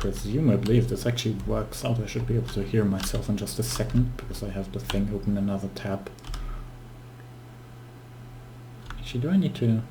presumably, if this actually works out, I should be able to hear myself in just a second, because I have the thing open another tab. Actually, do I need to...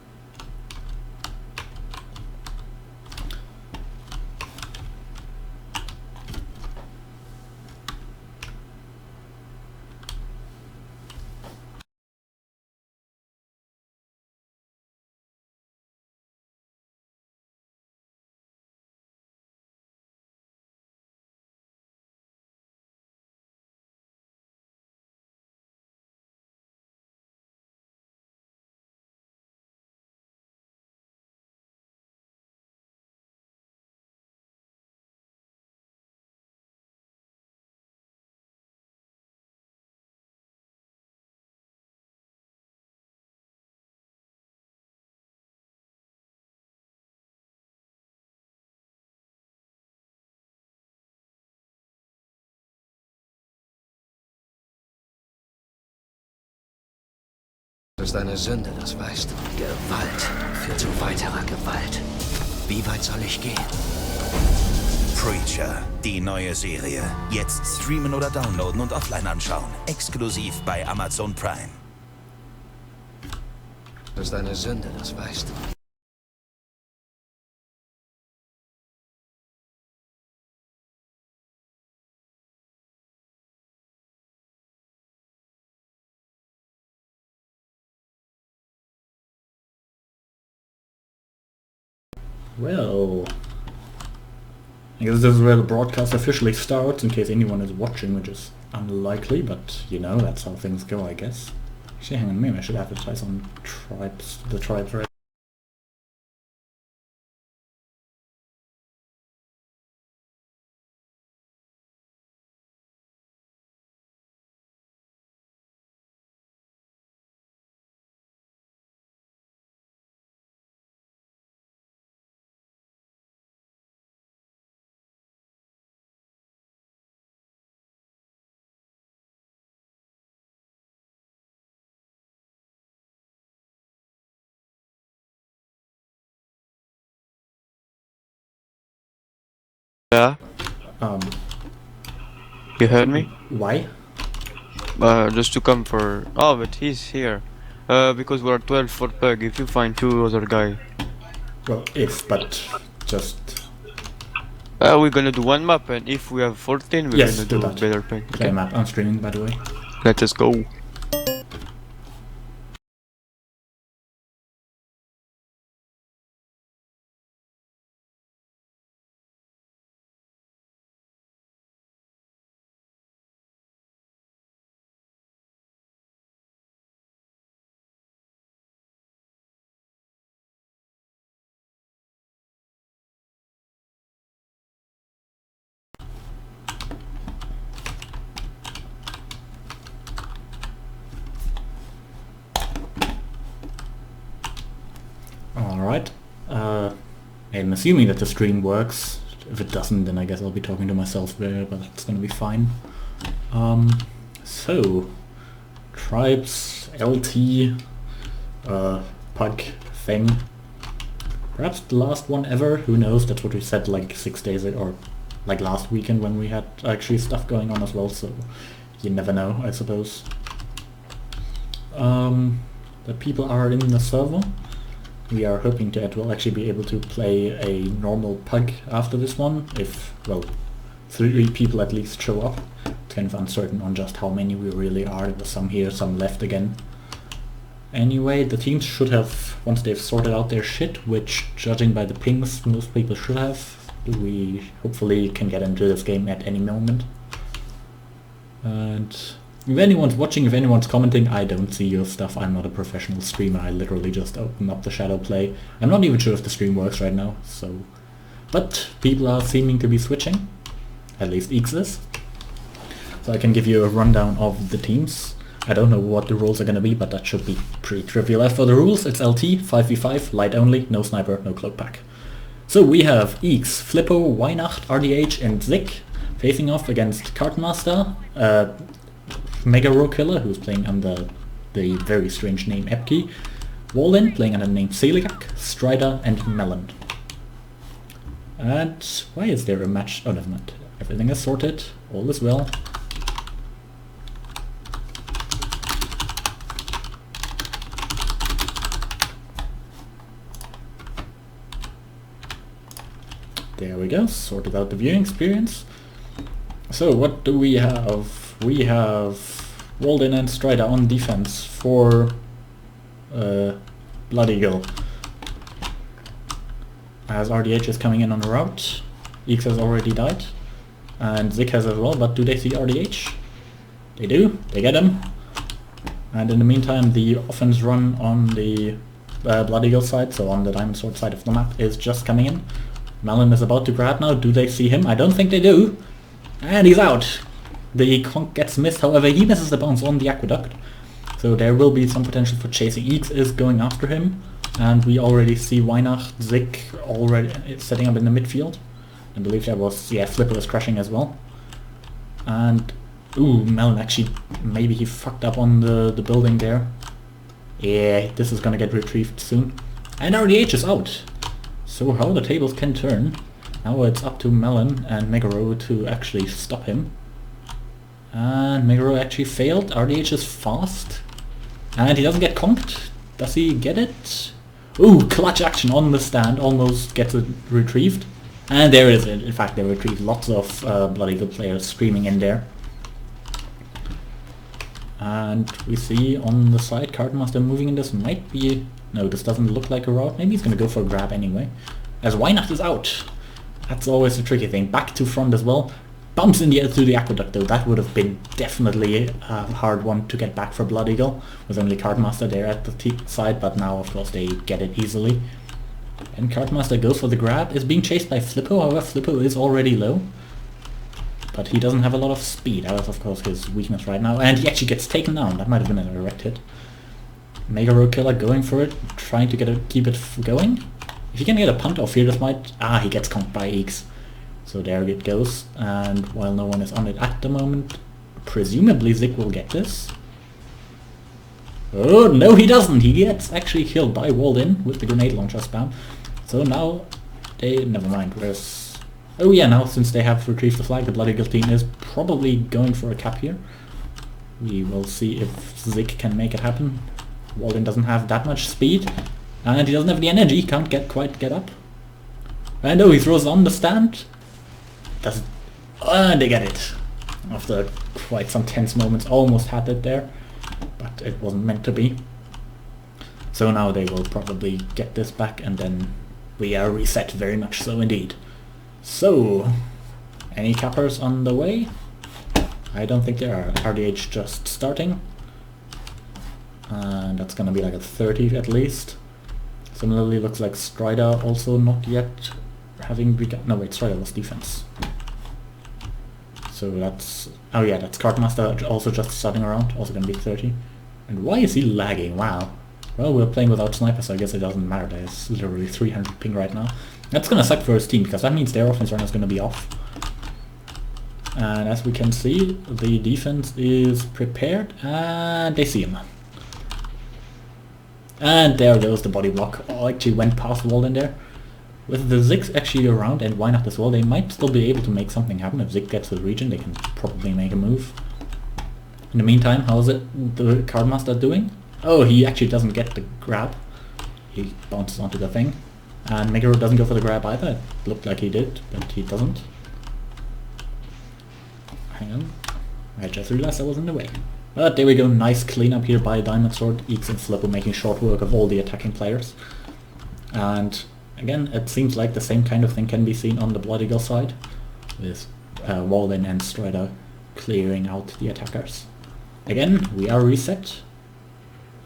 Es ist eine Sünde, das weißt du. Gewalt führt zu weiterer Gewalt. Wie weit soll ich gehen? Preacher, die neue Serie. Jetzt streamen oder downloaden und offline anschauen. Exklusiv bei Amazon Prime. Es ist eine Sünde, das weißt du. Well, I guess this is where the broadcast officially starts, in case anyone is watching, which is unlikely, but you know, that's how things go, I guess. Actually, hang on, maybe I should advertise on the tribes, right? Yeah, you heard me? Why? Just to come for... Oh, but he's here. Because we're 12 for PUG, if you find two other guy. Well, if, but just... We're gonna do one map, and if we have 14, we're Yes, gonna do do that. better ping. Play map. I'm streaming, by the way. Let us go. Alright. I'm assuming that the stream works. If it doesn't, then I guess I'll be talking to myself there, but that's gonna be fine. So... Tribes, LT, PUG thing. Perhaps the last one ever, who knows, that's what we said like 6 days ago, or like last weekend when we had actually stuff going on as well, so you never know, I suppose. The people are in the server. We are hoping that we'll actually be able to play a normal PUG after this one, if, well, 3 people at least show up. It's kind of uncertain on just how many we really are. There's some here, some left again. Anyway, the teams should have, once they've sorted out their shit, which, judging by the pings, most people should have, we hopefully can get into this game at any moment. And if anyone's watching, if anyone's commenting, I don't see your stuff. I'm not a professional streamer. I literally just open up the shadow play. I'm not even sure if the stream works right now, so... But people are seeming to be switching. At least Eeks is. So I can give you a rundown of the teams. I don't know what the rules are gonna be, but that should be pretty trivial. As for the rules, it's LT, 5v5, light only, no sniper, no cloak pack. So we have Eeks, Flippo, Weihnacht, RDH and Zik facing off against Cartmaster, Mega Row Killer, who's playing under the very strange name Epke, Wallin, playing under the name Seligak, Strider and Melon. And why is there a match? Oh, never mind. Everything is sorted. All is well. There we go. Sorted out the viewing experience. So what do we have? We have Walden and Strider on defense for Blood Eagle. As RDH is coming in on the route. Eeks has already died. And Zik has as well, but do they see RDH? They do. They get him. And in the meantime, the offense run on the Blood Eagle side, so on the Diamond Sword side of the map, is just coming in. Melon is about to grab now. Do they see him? I don't think they do. And he's out. The conk gets missed, however he misses the bounce on the aqueduct. So there will be some potential for chasing. Eeks is going after him. And we already see Weihnacht, Zik already setting up in the midfield. I believe that was, yeah, Flipper is crashing as well. And, ooh, Melon actually, maybe he fucked up on the building there. Yeah, this is gonna get retrieved soon. And RDH is out. So how the tables can turn. Now it's up to Melon and Megaro to actually stop him. And Megaro actually failed. RDH is fast. And he doesn't get conked. Does he get it? Ooh, clutch action on the stand. Almost gets it retrieved. And there it is. In fact, they retrieved lots of Blood Eagle players screaming in there. And we see on the side Cardmaster moving in. This might be... No, this doesn't look like a route. Maybe he's going to go for a grab anyway. As Weihnacht is out. That's always the tricky thing. Back to front as well. Bumps in the air through the aqueduct though. That would have been definitely a hard one to get back for Blood Eagle. With only Cardmaster there at the side. But now of course they get it easily. And Cardmaster goes for the grab. Is being chased by Flippo. However, Flippo is already low. But he doesn't have a lot of speed. That is of course his weakness right now. And he actually gets taken down. That might have been a direct hit. Megaro Killer going for it. Trying to keep it going. If he can get a punt off here, this might... Ah, he gets conked by Eeks. So there it goes. And while no one is on it at the moment, presumably Zik will get this. Oh, no he doesn't! He gets actually killed by Walden with the grenade launcher spam. So now they... Never mind, where's... Oh yeah, now since they have retrieved the flag, the Blood Eagle team is probably going for a cap here. We will see if Zik can make it happen. Walden doesn't have that much speed. And he doesn't have the energy, he can't quite get up. And oh, he throws on the stand. And they get it. After quite some tense moments, almost had it there. But it wasn't meant to be. So now they will probably get this back and then we are reset, very much so indeed. So, any cappers on the way? I don't think there are. RDH just starting. And that's gonna be like a 30 at least. Similarly looks like Strider also not yet having begun. No wait, Strider was defense. So that's... Oh yeah, that's Cardmaster also just starting around, also gonna be 30. And why is he lagging? Wow. Well, we're playing without sniper, so I guess it doesn't matter. There's literally 300 ping right now. That's gonna suck for his team, because that means their offense runner is gonna be off. And as we can see, the defense is prepared, and they see him. And there goes the body block. Oh, actually went past Walden there. With the Zik actually around and Weihnacht as well, they might still be able to make something happen. If Zik gets to the region, they can probably make a move. In the meantime, how's the Cardmaster doing? Oh, he actually doesn't get the grab. He bounces onto the thing. And Megaro doesn't go for the grab either. It looked like he did, but he doesn't. Hang on. I just realized I was in the way. But there we go, nice cleanup here by Diamond Sword. Eeks and Flippo making short work of all the attacking players. And again, it seems like the same kind of thing can be seen on the Blood Eagle side. With Walden and Strider clearing out the attackers. Again, we are reset.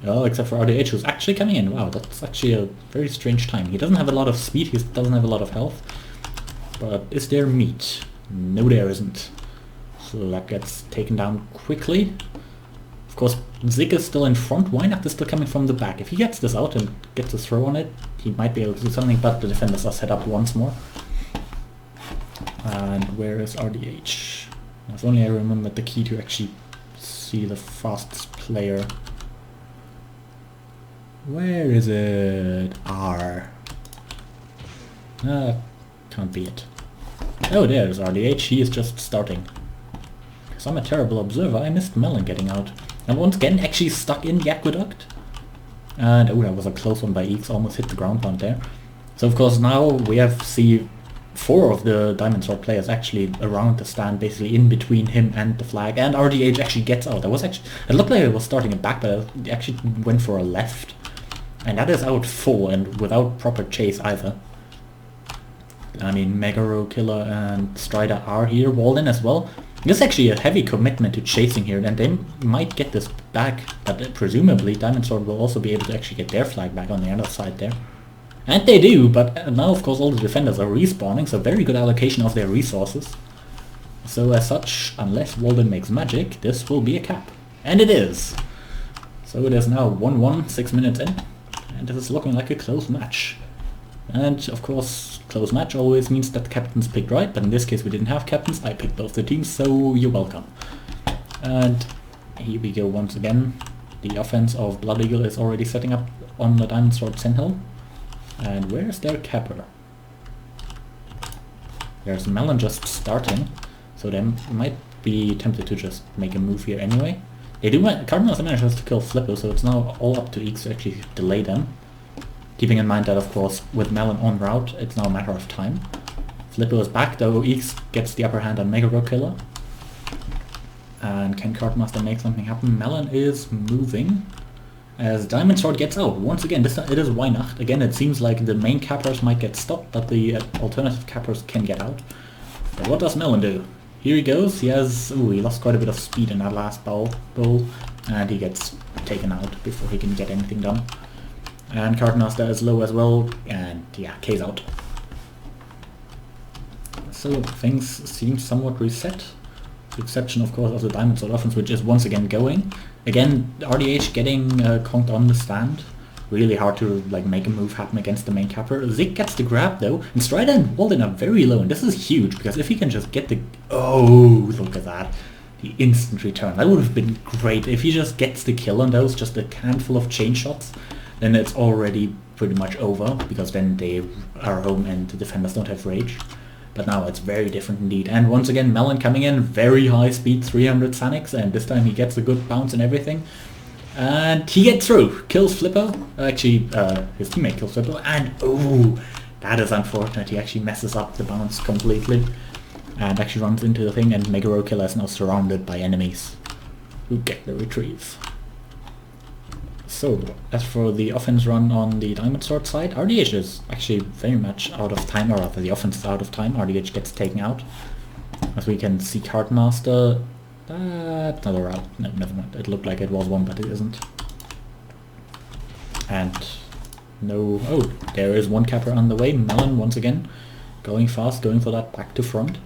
Oh, except for RDH who's actually coming in. Wow, that's actually a very strange time. He doesn't have a lot of speed, he doesn't have a lot of health. But is there meat? No, there isn't. So that gets taken down quickly. Of course, Zik is still in front. Weihnacht is still coming from the back. If he gets this out and gets a throw on it, he might be able to do something, but the defenders are set up once more. And where is RDH? If only I remembered the key to actually see the fastest player. Where is it? R. Can't be it. Oh, there's RDH, he is just starting. Because I'm a terrible observer, I missed Melon getting out. And once again, actually stuck in the aqueduct. And oh, that was a close one by Eeks, almost hit the ground pound there. So of course now we have four of the Diamond Sword players actually around the stand, basically in between him and the flag, and RDH actually gets out. It looked like it was starting it back, but it actually went for a left. And that is out full and without proper chase either. I mean, Megaro, Killer and Strider are here, Walden as well. There's actually a heavy commitment to chasing here, and they might get this back, but presumably Diamond Sword will also be able to actually get their flag back on the other side there. And they do, but now of course all the defenders are respawning, so very good allocation of their resources. So as such, unless Walden makes magic, this will be a cap. And it is! So it is now 1-1, 6 minutes in, and this is looking like a close match. And of course, close match always means that the captains picked right, but in this case we didn't have captains, I picked both the teams, so you're welcome. And here we go once again. The offense of Blood Eagle is already setting up on the Diamond Sword Sentinel. And where's their capper? There's Melon just starting, so they might be tempted to just make a move here anyway. They do Cardinals manages to kill Flippo, so it's now all up to Eeks to actually delay them. Keeping in mind that of course with Melon on route, it's now a matter of time. Flippo is back, though Eeks gets the upper hand on Megaro Killer. And can Cardmaster make something happen? Melon is moving as Diamond Sword gets out. Once again, it is Weihnacht. Again, it seems like the main cappers might get stopped, but the alternative cappers can get out. But what does Melon do? Here he goes. He lost quite a bit of speed in that last bowl, and he gets taken out before he can get anything done. And Cardmaster is low as well, and yeah, K's out. So things seem somewhat reset. With the exception of course of the Diamond Sword offense, which is once again going. Again, RDH getting conked on the stand. Really hard to like make a move happen against the main capper. Zig gets the grab though, and Strider and Walden are very low, and this is huge because if he can just get the... Oh, look at that. The instant return. That would have been great. If he just gets the kill on those, just a handful of chain shots, then it's already pretty much over, because then they are home and the defenders don't have rage. But now it's very different indeed. And once again, Melon coming in, very high speed, 300 Sanix, and this time he gets a good bounce and everything. And he gets through, kills Flippo. Actually, his teammate kills Flippo, and oh, that is unfortunate. He actually messes up the bounce completely, and actually runs into the thing, and Megaro Killer is now surrounded by enemies who get the retrieve. So, as for the offense run on the Diamond Sword side, RDH is actually very much out of time, or rather the offense is out of time. RDH gets taken out. As we can see, Cardmaster... That's not a route. No, never mind. It looked like it was one, but it isn't. And no... Oh, there is one capper on the way. Melon, once again, going fast, going for that back to front.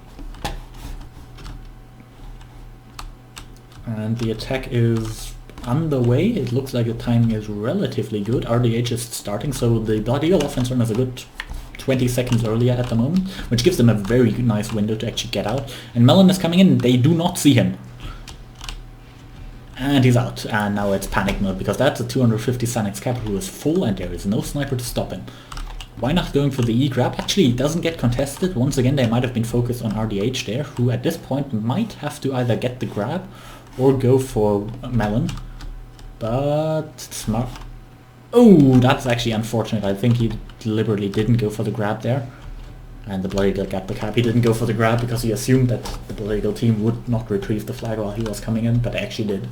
And the attack is underway. It looks like the timing is relatively good. RDH is starting, so the Blood Eagle offense run is a good 20 seconds earlier at the moment, which gives them a very nice window to actually get out. And Melon is coming in, they do not see him. And he's out, and now it's panic mode, because that's a 250 Sanix capper who is full, and there is no sniper to stop him. Weihnacht going for the E-grab. Actually, it doesn't get contested. Once again, they might have been focused on RDH there, who at this point might have to either get the grab or go for Melon. But smart. Oh, that's actually unfortunate. I think he deliberately didn't go for the grab there. And the Blood Eagle got the cap. He didn't go for the grab because he assumed that the Blood Eagle team would not retrieve the flag while he was coming in, but they actually did.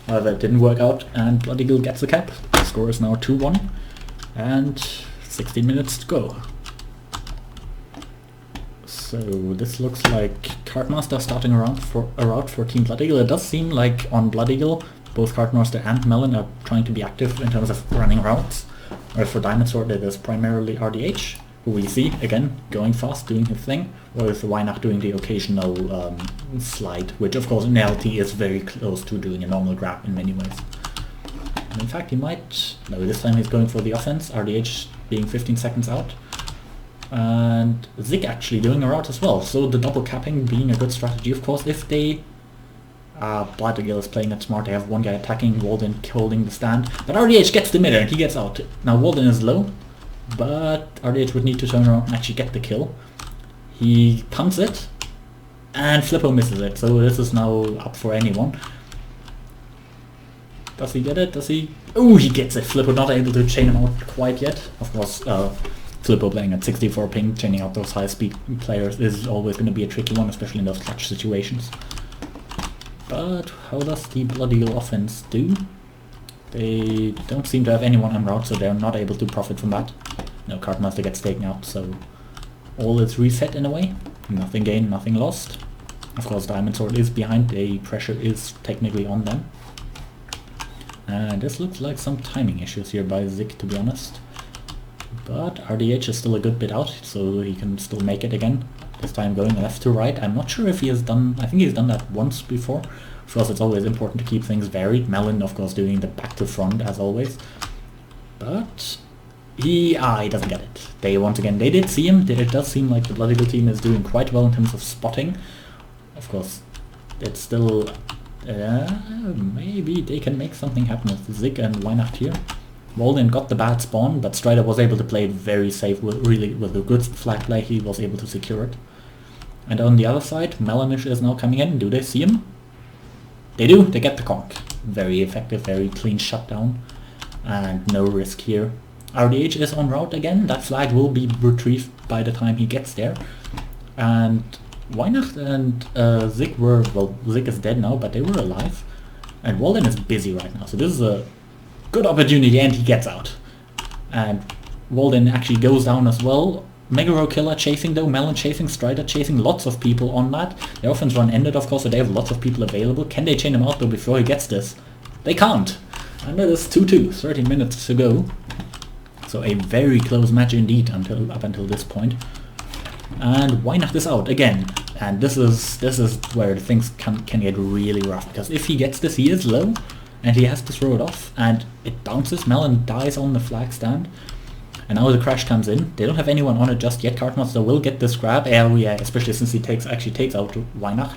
However, it didn't work out, and Blood Eagle gets the cap. The score is now 2-1, and 16 minutes to go. So this looks like Cardmaster starting a route for Team Blood Eagle. It does seem like on Blood Eagle, both Cardmaster and Melon are trying to be active in terms of running routes. Whereas for Diamond Sword it is primarily RDH, who we see, again, going fast, doing his thing, with Weihnacht doing the occasional slide, which of course in LT is very close to doing a normal grab in many ways. And in fact he might... No, this time he's going for the offense, RDH being 15 seconds out. And Zig actually doing a route as well, so the double capping being a good strategy. Of course, if they... Blood Eagle is playing it smart, they have one guy attacking, Walden holding the stand, but RDH gets the middle and he gets out. Now Walden is low, but RDH would need to turn around and actually get the kill. He punts it, and Flippo misses it, so this is now up for anyone. Does he get it? Does he? Oh, he gets it. Flippo not able to chain him out quite yet. Of course, Flippo playing at 64 ping, chaining out those high speed players is always going to be a tricky one, especially in those clutch situations. But how does the Blood Eagle offense do? They don't seem to have anyone en route, so they're not able to profit from that. No, Cardmaster gets taken out, so all is reset in a way. Nothing gained, nothing lost. Of course, Diamond Sword is behind, the pressure is technically on them. And this looks like some timing issues here by Zik, to be honest. But RDH is still a good bit out, so he can still make it again. This time going left to right. I'm not sure if he has done... I think he's done that once before. Of course, it's always important to keep things varied. Melon, of course, doing the back to front, as always. But... he doesn't get it. They, once again, they did see him. It does seem like the Blood Eagle team is doing quite well in terms of spotting. Of course, it's still... maybe they can make something happen with Zik and Weihnacht here. Walden got the bad spawn, but Strider was able to play it very safe with a good flag play. He was able to secure it. And on the other side, Melanish is now coming in. Do they see him? They do. They get the conk. Very effective, very clean shutdown. And no risk here. RDH is en route again. That flag will be retrieved by the time he gets there. And Weihnacht and Zik were... well, Zik is dead now, but they were alive. And Walden is busy right now. So this is a good opportunity, and he gets out. And Walden actually goes down as well. Megaro Killer chasing though, Melon chasing, Strider chasing, lots of people on that. Their offense run ended, of course, so they have lots of people available. Can they chain him out though before he gets this? They can't. And it is 2-2, 30 minutes to go. So a very close match indeed up until this point. And Weihnacht is out again. And this is where things can get really rough, because if he gets this, he is low. And he has to throw it off, and it bounces. Melon dies on the flag stand. And now the crash comes in. They don't have anyone on it just yet. Cardmaster will get this grab. Oh yeah, especially since he actually takes out Weihnacht.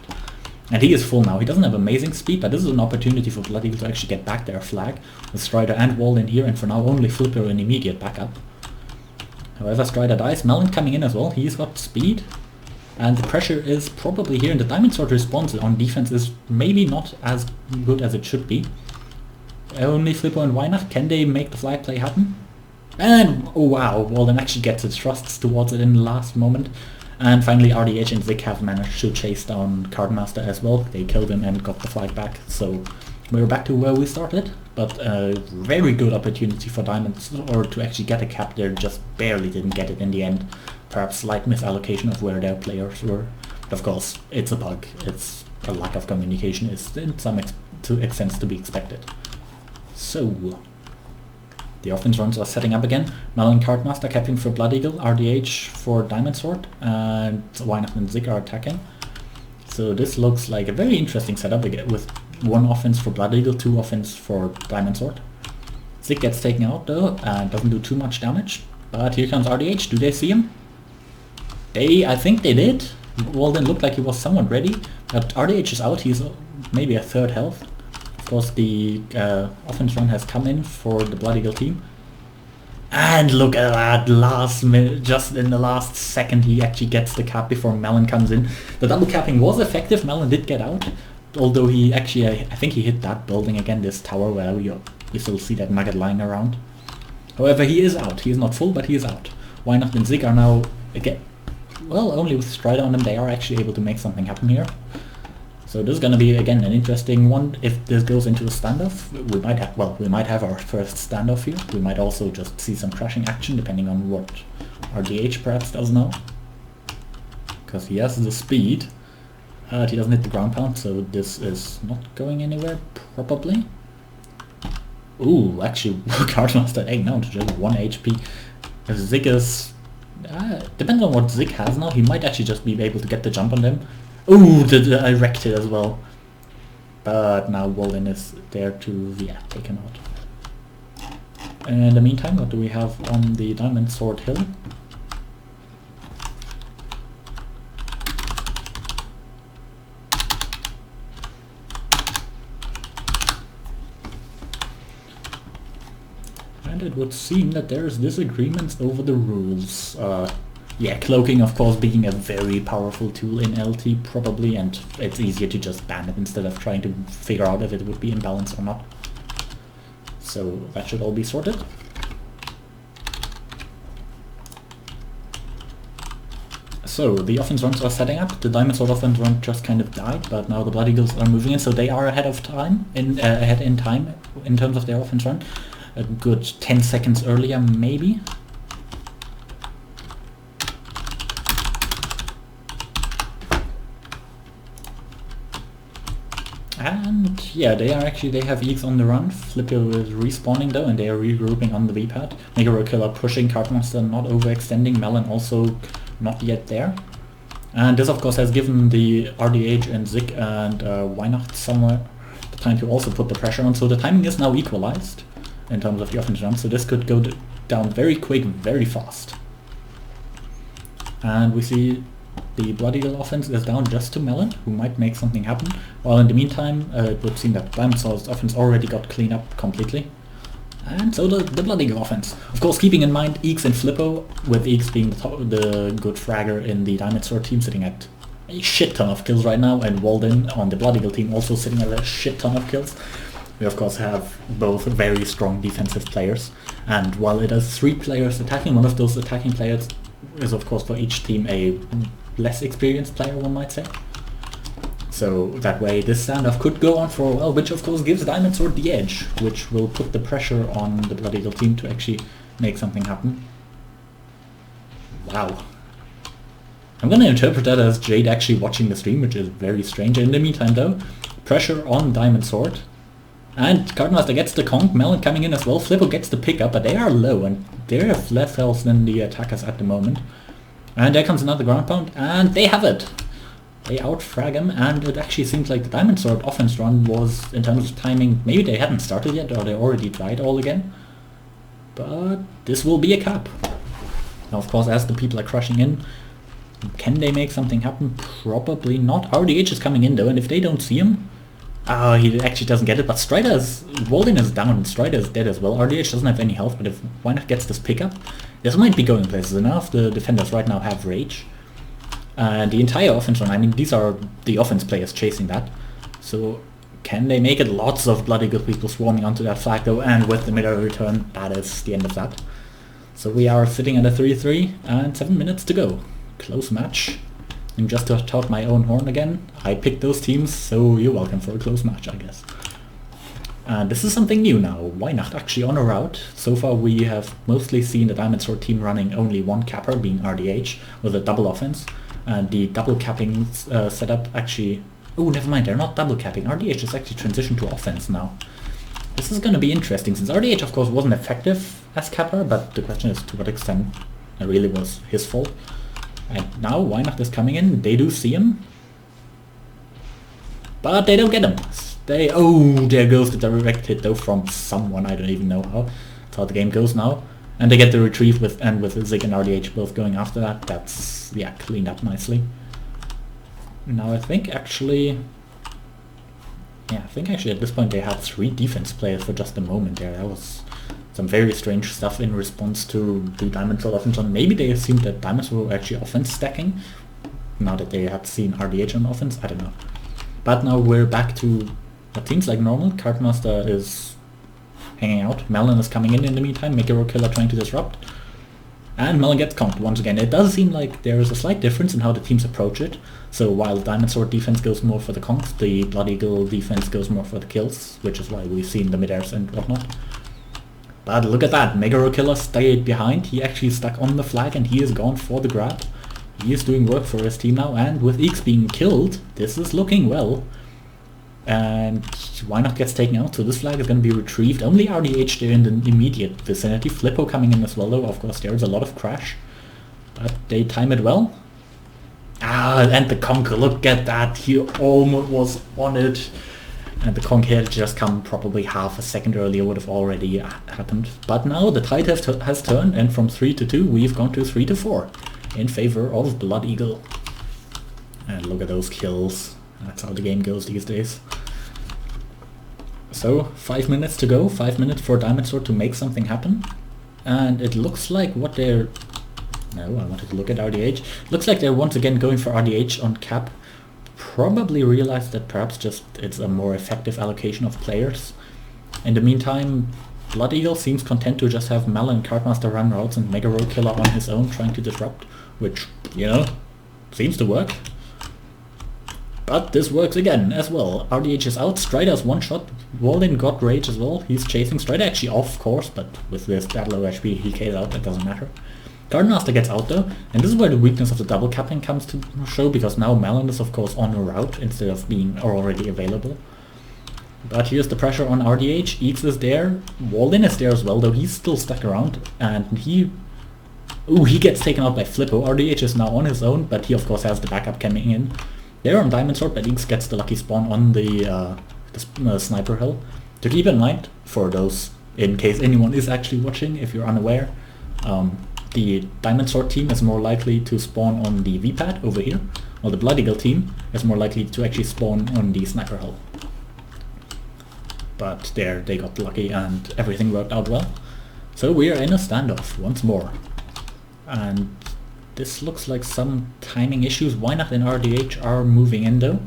And he is full now. He doesn't have amazing speed, but this is an opportunity for Blood Eagle to actually get back their flag. With Strider and Walden here, and for now only Flipper in immediate backup. However, Strider dies. Melon coming in as well. He's got speed. And the pressure is probably here, and the Diamond Sword response on defense is maybe not as good as it should be. Only Flippo and Weihnacht, can they make the flag play happen? And, oh wow, Walden actually gets it, thrusts towards it in the last moment. And finally RDH and Zik have managed to chase down Cardmaster as well. They killed him and got the flag back, so we're back to where we started. But a very good opportunity for Diamonds, or to actually get a cap there, just barely didn't get it in the end. Perhaps slight misallocation of where their players were. But of course, it's a pug. It's a lack of communication is in some extent to be expected. So, the offense runs are setting up again. Melon Cardmaster capping for Blood Eagle, RDH for Diamond Sword, and Weihnacht and Zik are attacking. So this looks like a very interesting setup again, with one offense for Blood Eagle, two offense for Diamond Sword. Zik gets taken out though, and doesn't do too much damage. But here comes RDH. Do they see him? I think they did. Walden looked like he was somewhat ready, but RDH is out. He's maybe a third health. Of course, the offense run has come in for the Blood Eagle team. And look at that, last minute, just in the last second he actually gets the cap before Melon comes in. The double capping was effective. Melon did get out, although he actually, I think he hit that building again, this tower where you still see that nugget lying around. However, he is out. He is not full, but he is out. Weihnacht and Zik are now, again, well, only with Strider on them, they are actually able to make something happen here. So this is going to be, again, an interesting one. If this goes into a standoff, we might have our first standoff here. We might also just see some crashing action, depending on what RDH perhaps does now. Because he has the speed. He doesn't hit the ground pound, so this is not going anywhere, probably. Ooh, actually, Cardmaster taken down to just 1 HP. If Zik is... depending on what Zik has now, he might actually just be able to get the jump on them. Ooh, I wrecked it as well. But now Walden is there to, take him out. And in the meantime, what do we have on the Diamond Sword Hill? it would seem that there's disagreements over the rules. Yeah, cloaking of course being a very powerful tool in LT probably, and it's easier to just ban it instead of trying to figure out if it would be imbalanced or not. So that should all be sorted. So the offense runs are setting up. The Diamond Sword offense run just kind of died, but now the Blood Eagles are moving in, so they are ahead of time, ahead in time in terms of their offense run. A good 10 seconds earlier maybe. And yeah, they have Eeks on the run. Flipper is respawning though, and they are regrouping on the V-pad. Megaro Killer pushing, Cardmaster not overextending, Melon also not yet there. And this of course has given the RDH and Zik and Weihnacht somewhere the time to also put the pressure on, so the timing is now equalized in terms of the offense run, so this could go down very quick, very fast. And we see the Blood Eagle offense is down just to Melon, who might make something happen, while in the meantime it would seem that Diamond Sword's offense already got cleaned up completely. And so the Blood Eagle offense. Of course, keeping in mind Eeks and Flippo, with Eeks being the good fragger in the Diamond Sword team sitting at a shit ton of kills right now, and Walden on the Blood Eagle team also sitting at a shit ton of kills. We of course have both very strong defensive players, and while it is 3 players attacking, one of those attacking players is of course for each team a less experienced player, one might say. So that way this standoff could go on for a while, which of course gives Diamond Sword the edge, which will put the pressure on the Blood Eagle team to actually make something happen. Wow. I'm gonna interpret that as Jade actually watching the stream, which is very strange. In the meantime though, pressure on Diamond Sword. And Cardmaster gets the conk, Melon coming in as well, Flippo gets the pickup, but they are low and they have less health than the attackers at the moment. And there comes another ground pound, and they have it! They outfrag him, and it actually seems like the Diamond Sword offense run was, in terms of timing, maybe they hadn't started yet, or they already died all again. But this will be a cap. Now of course, as the people are crushing in, can they make something happen? Probably not. RDH is coming in though, and if they don't see him... he actually doesn't get it, but Walden is down, and Strider is dead as well. RDH doesn't have any health, but if Weihnacht gets this pickup, this might be going places enough. The defenders right now have Rage. And the entire offense run, I mean, these are the offense players chasing that. So can they make it? Lots of Blood Eagle people swarming onto that flag though, and with the mid-air return, that is the end of that. So we are sitting at a 3-3 and 7 minutes to go. Close match. And just to tout my own horn again, I picked those teams, so you're welcome for a close match, I guess. And this is something new now. Weihnacht actually on a route. So far we have mostly seen the Diamond Sword team running only one capper, being RDH, with a double offense. And the double capping setup actually... Oh, never mind, they're not double capping. RDH has actually transitioned to offense now. This is going to be interesting, since RDH of course wasn't effective as capper, but the question is to what extent it really was his fault. And now Weihnacht is coming in, they do see him. But they don't get him. Oh, there goes the direct hit though from someone, I don't even know how. That's how the game goes now. And they get the retrieve with Zig and RDH both going after that. That's, yeah, cleaned up nicely. Now I think actually at this point they had 3 defense players for just a moment there. That was some very strange stuff in response to the Diamond Sword offense. Maybe they assumed that Diamonds were actually offense stacking, now that they had seen RDH on offense, I don't know. But now we're back to what seems like normal. Cardmaster is hanging out, Melon is coming in the meantime, Megaro Killer trying to disrupt. And Melon gets conked once again. It does seem like there is a slight difference in how the teams approach it. So while Diamond Sword defense goes more for the conks, the Blood Eagle defense goes more for the kills, which is why we've seen the mid-airs and whatnot. But look at that, Megaro Killer stayed behind, he actually stuck on the flag and he is gone for the grab. He is doing work for his team now, and with Eeks being killed, this is looking well. And Weihnacht gets taken out, so this flag is going to be retrieved. Only RDH there in the immediate vicinity. Flippo coming in as well though, of course there is a lot of crash. But they time it well. And the conk, look at that, he almost was on it. And the conk had just come probably half a second earlier, would have already happened. But now the tide has turned, and from 3-2 we've gone to 3-4 in favor of Blood Eagle. And look at those kills. That's how the game goes these days. So 5 minutes to go, 5 minutes for Diamond Sword to make something happen. And it looks like what they're... No, I wanted to look at RDH. Looks like they're once again going for RDH on cap. Probably realized that perhaps just it's a more effective allocation of players. In the meantime, Blood Eagle seems content to just have Mal and Cardmaster run routes and Mega Rogue Killer on his own trying to disrupt, which, you know, seems to work. But this works again as well. RDH is out, Strider's one shot, Walden got Rage as well, he's chasing Strider actually off course, but with this that low HP he K'd out, that doesn't matter. Cardmaster gets out though, and this is where the weakness of the double capping comes to show, because now Malin is of course on a route instead of being already available. But here's the pressure on RDH, Eats is there, Walden is there as well, though he's still stuck around, and he gets taken out by Flippo. RDH is now on his own, but he of course has the backup coming in. They're on Diamond Sword, but Eats gets the lucky spawn on the Sniper Hill. To keep in mind, for those, in case anyone is actually watching, if you're unaware, the Diamond Sword team is more likely to spawn on the V-pad over here, while the Blood Eagle team is more likely to actually spawn on the Sniper Hill. But there, they got lucky and everything worked out well. So we are in a standoff once more. And this looks like some timing issues. Weihnacht and RDH are moving in though.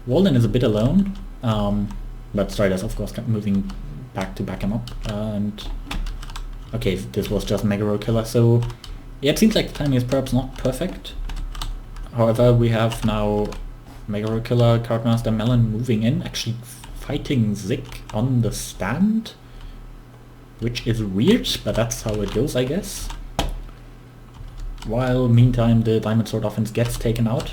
Walden is a bit alone, but Strider's of course moving back to back him up. And okay, this was just Mega Rogue Killer, so yeah, it seems like the timing is perhaps not perfect. However, we have now Mega Rogue Killer, Cardmaster, Melon moving in, actually fighting Zik on the stand, which is weird, but that's how it goes, I guess. While meantime the Diamond Sword offense gets taken out.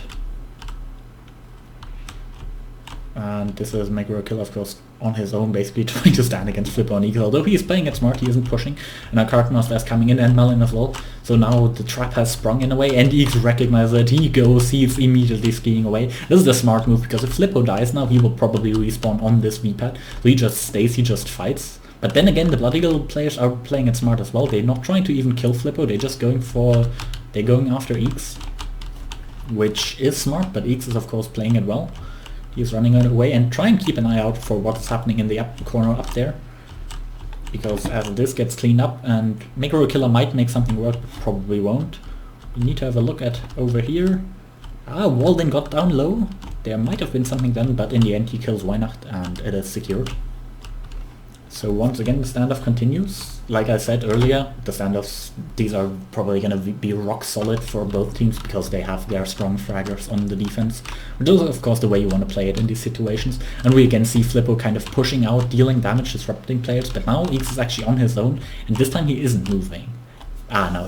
And this is Mega Rogue Killer of course on his own, basically trying to stand against Flippo and Eagle, although he's playing it smart, he isn't pushing. And now Cardmaster is coming in and Melon as well. So now the trap has sprung in a way and Eagle recognizes it, he goes, he's immediately skiing away. This is the smart move, because if Flippo dies now he will probably respawn on this V-pad. So he just stays, he just fights. But then again the Blood Eagle players are playing it smart as well, they're not trying to even kill Flippo, they're just going after Eeks. Which is smart, but Eeks is of course playing it well. He's running away, and try and keep an eye out for what's happening in the up corner up there. Because as this gets cleaned up, and Mega Rogue Killer might make something work, but probably won't. We need to have a look at over here. Walden got down low. There might have been something done, but in the end he kills Weihnacht and it is secured. So once again the standoff continues. Like I said earlier, the standoffs, these are probably going to be rock solid for both teams because they have their strong fraggers on the defense. Which is of course the way you want to play it in these situations. And we again see Flippo kind of pushing out, dealing damage, disrupting players, but now Eeks is actually on his own, and this time he isn't moving. No,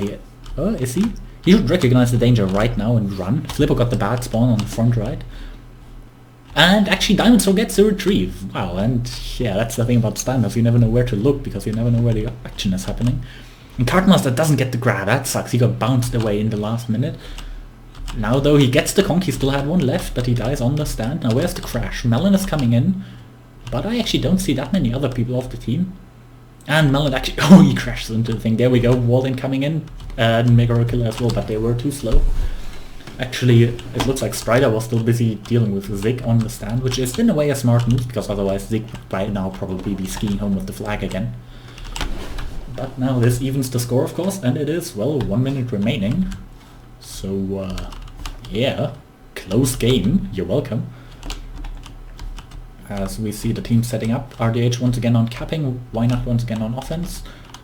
is he? He should recognize the danger right now and run. Flippo got the bad spawn on the front right. And actually Diamond Sword gets a retrieve. Wow, and yeah, that's the thing about standoffs, you never know where to look because you never know where the action is happening. And Cardmaster doesn't get the grab, that sucks, he got bounced away in the last minute. Now though he gets the conk, he still had one left, but he dies on the stand. Now where's the crash? Melon is coming in, but I actually don't see that many other people off the team. And Melon actually, he crashes into the thing, there we go, Walden coming in, and Mega Rogue Killer as well, but they were too slow. Actually, it looks like Strider was still busy dealing with Zik on the stand, which is in a way a smart move, because otherwise Zik would by now probably be skiing home with the flag again. But now this evens the score of course, and it is, well, 1 minute remaining. So, yeah, close game, you're welcome. As we see the team setting up, RDH once again on capping, Weihnacht once again on offense.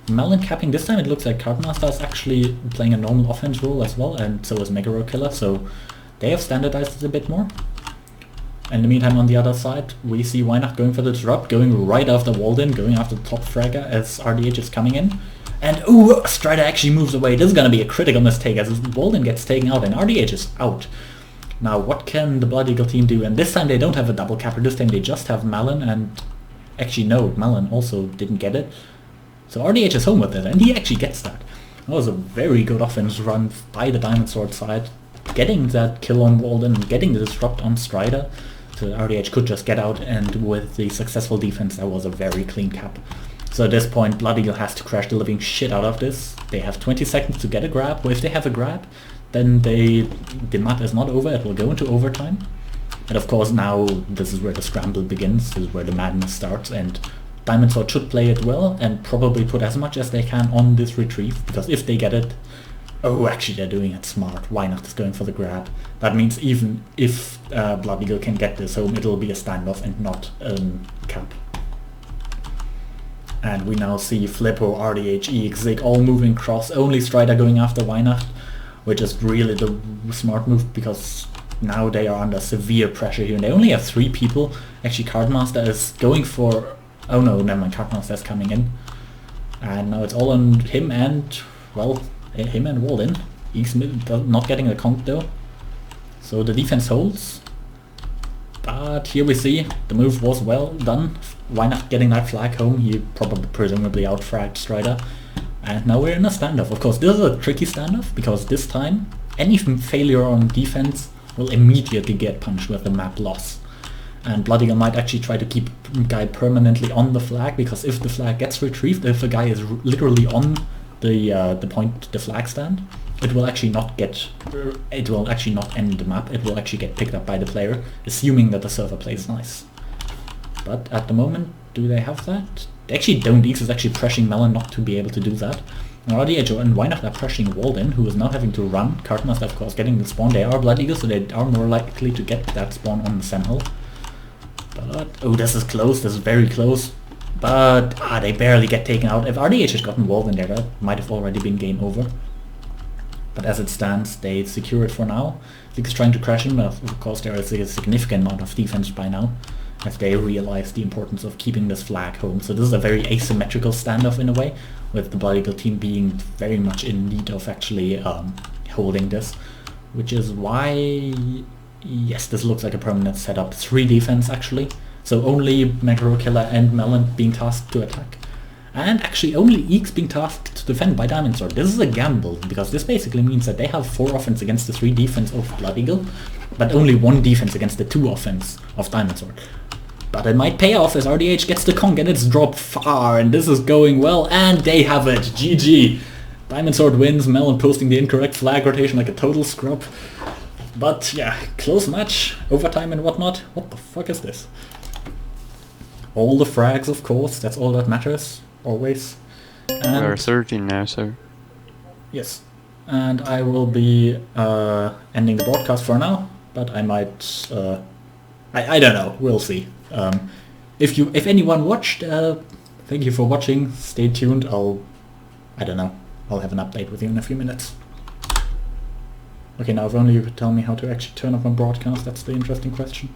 Melon capping, this time it looks like Cardmaster is actually playing a normal offense role as well, and so is Mega Rogue Killer, so they have standardized it a bit more. In the meantime on the other side, we see Weihnacht going for the disrupt, going right after Walden, going after the top fragger as RDH is coming in. And Strider actually moves away, this is gonna be a critical mistake as Walden gets taken out and RDH is out. Now what can the Blood Eagle team do? And this time they don't have a double capper, this time they just have Malin, and actually no, Malin also didn't get it. So RDH is home with it, and he actually gets that. That was a very good offense run by the Diamond Sword side, getting that kill on Walden, getting the disrupt on Strider, so RDH could just get out, and with the successful defense that was a very clean cap. So at this point Blood Eagle has to crash the living shit out of this. They have 20 seconds to get a grab, or if they have a grab, then the map is not over, it will go into overtime. And of course now this is where the scramble begins, this is where the madness starts, and Diamond Sword should play it well and probably put as much as they can on this retrieve, because if they get it... Oh, actually they're doing it smart. Weihnacht is going for the grab. That means even if Blood Eagle can get this home, it'll be a standoff and not cap. And we now see Flippo, RDH, EX, Zig all moving cross, only Strider going after Weihnacht, which is really the smart move, because now they are under severe pressure here. And they only have 3 people. Actually, Cardmaster is going for... Oh no, never mind, Cardmaster is coming in. And now it's all on him and, well, him and Walden. He's not getting the conk though. So the defense holds. But here we see the move was well done. Weihnacht getting that flag home. He probably presumably outfragged Strider. And now we're in a standoff. Of course, this is a tricky standoff, because this time any failure on defense will immediately get punched with the map loss. And Blood Eagle might actually try to keep a guy permanently on the flag, because if the flag gets retrieved, if a guy is literally on the point, the flag stand, it will actually not get, it will actually not end the map, it will actually get picked up by the player, assuming that the server plays nice. But at the moment, do they have that? They actually don't. X is actually pressuring Melon not to be able to do that. And RDH and Weihnacht are pressuring Walden, who is now having to run. Cardmaster, of course, getting the spawn. They are Blood Eagles, so they are more likely to get that spawn on the Sentinel. But, oh, this is close, this is very close. But, they barely get taken out. If RDH had gotten Walden there, that might have already been game over. But as it stands, they secure it for now. Zig is trying to crash him, of course there is a significant amount of defense by now, as they realize the importance of keeping this flag home. So this is a very asymmetrical standoff in a way, with the Blood Eagle team being very much in need of actually holding this. Which is why... Yes, this looks like a permanent setup. 3 defense actually. So only Macro Killer and Melon being tasked to attack. And actually only Eeks being tasked to defend by Diamond Sword. This is a gamble, because this basically means that they have 4 offense against the 3 defense of Blood Eagle, but only 1 defense against the 2 offense of Diamond Sword. But it might pay off as RDH gets the conk and it's dropped far, and this is going well, and they have it! GG! Diamond Sword wins, Melon posting the incorrect flag rotation like a total scrub. But yeah, close match, overtime and whatnot. What the fuck is this? All the frags, of course, that's all that matters, always. And We're 13 now, so... Yes. And I will be ending the broadcast for now, but I might... I don't know, we'll see. If anyone watched, thank you for watching, stay tuned, I don't know, I'll have an update with you in a few minutes. Okay, now if only you could tell me how to actually turn off a broadcast, that's the interesting question.